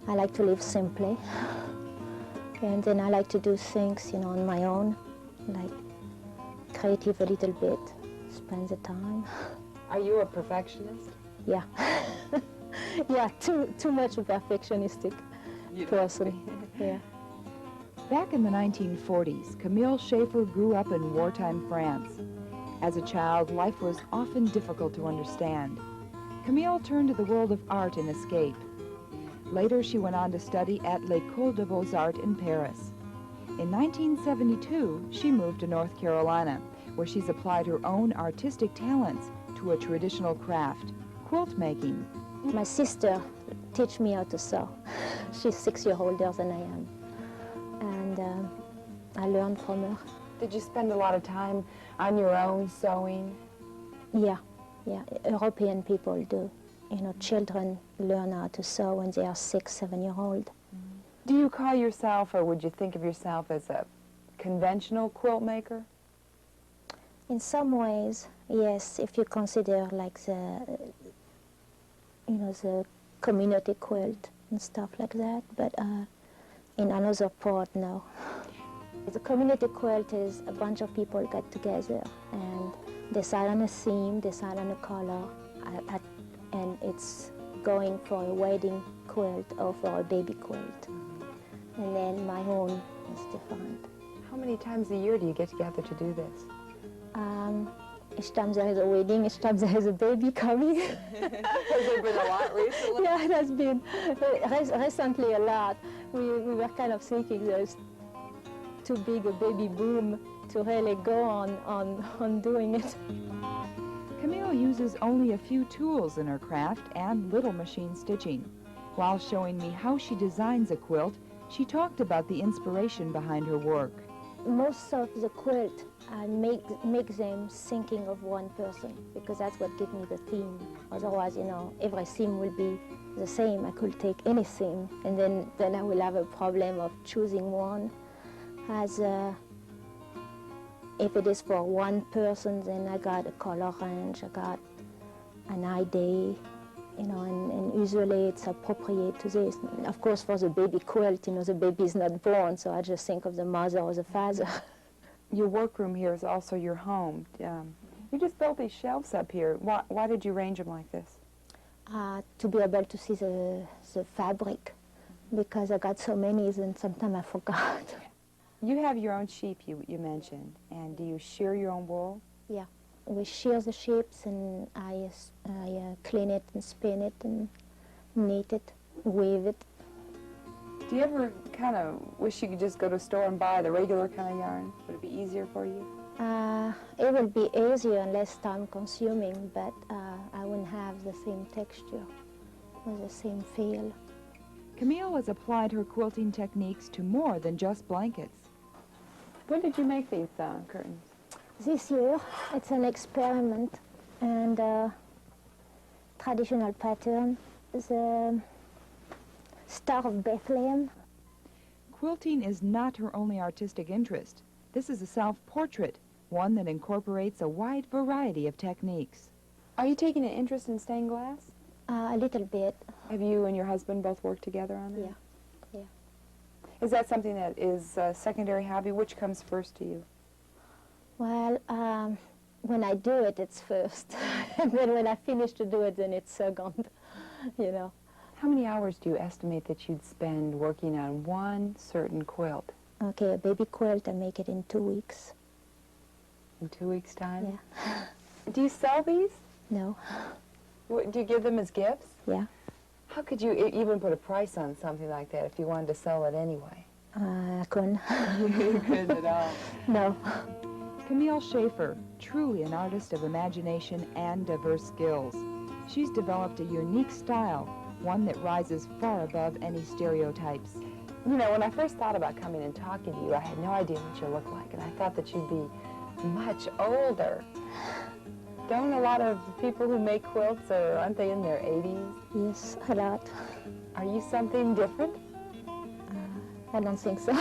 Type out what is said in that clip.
I like to live simply. And then I like to do things, you know, on my own, like creative a little bit, spend the time. Are you a perfectionist? Yeah. Yeah, too much a perfectionistic person. Yeah. Back in the 1940s, Camille Schaefer grew up in wartime France. As a child, life was often difficult to understand. Camille turned to the world of art in escape. Later, she went on to study at l'École des Beaux-Arts in Paris. In 1972, she moved to North Carolina, where she's applied her own artistic talents to a traditional craft, quilt making. My sister teach me how to sew. She's 6 years older than I am. And I learned from her. Did you spend a lot of time on your own sewing? Yeah. European people do. You know, children learn how to sew when they are 6, 7 years old. Do you call yourself, or would you think of yourself as a conventional quilt maker? In some ways, yes, if you consider like the, you know, the community quilt and stuff like that, but in another part, no. The community quilt is a bunch of people get together and decide on a theme, decide on a color, and it's going for a wedding quilt or for a baby quilt. And then my own is different. How many times a year do you get together to do this? Each time there is a wedding, each time there is a baby coming. Has there been a lot recently? Yeah, it has been recently a lot. We were kind of thinking there's too big a baby boom to really go on doing it. Camille uses only a few tools in her craft and little machine stitching. While showing me how she designs a quilt, she talked about the inspiration behind her work. Most of the quilt, I make them thinking of one person, because that's what gives me the theme. Otherwise, you know, every theme will be the same. I could take any theme, and then I will have a problem of choosing one. As if it is for one person, then I got a color range, I got an idea, you know, and usually it's appropriate to this. And of course, for the baby quilt, you know, the baby is not born, so I just think of the mother or the father. Your workroom here is also your home. You just built these shelves up here. Why did you arrange them like this? To be able to see the fabric, because I got so many, and sometimes I forgot. You have your own sheep, you mentioned, and do you shear your own wool? Yeah, we shear the sheeps, and I clean it and spin it and knit it, weave it. Do you ever kind of wish you could just go to a store and buy the regular kind of yarn? Would it be easier for you? It will be easier and less time-consuming, but I wouldn't have the same texture or the same feel. Camille has applied her quilting techniques to more than just blankets. When did you make these curtains? This year, it's an experiment, and traditional pattern, the Star of Bethlehem. Quilting is not her only artistic interest. This is a self-portrait, one that incorporates a wide variety of techniques. Are you taking an interest in stained glass? A little bit. Have you and your husband both worked together on that? Yeah. Is that something that is a secondary hobby? Which comes first to you? Well, when I do it, it's first. And then when I finish to do it, then it's second, you know. How many hours do you estimate that you'd spend working on one certain quilt? Okay, a baby quilt, I make it in 2 weeks. In 2 weeks' time? Yeah. Do you sell these? No. Do you give them as gifts? Yeah. How could you even put a price on something like that if you wanted to sell it anyway? I couldn't. You couldn't at all? No. Camille Schaefer, truly an artist of imagination and diverse skills. She's developed a unique style, one that rises far above any stereotypes. You know, when I first thought about coming and talking to you, I had no idea what you looked like, and I thought that you'd be much older. Don't a lot of people who make quilts, aren't they in their 80s? Yes, a lot. Are you something different? I don't think so.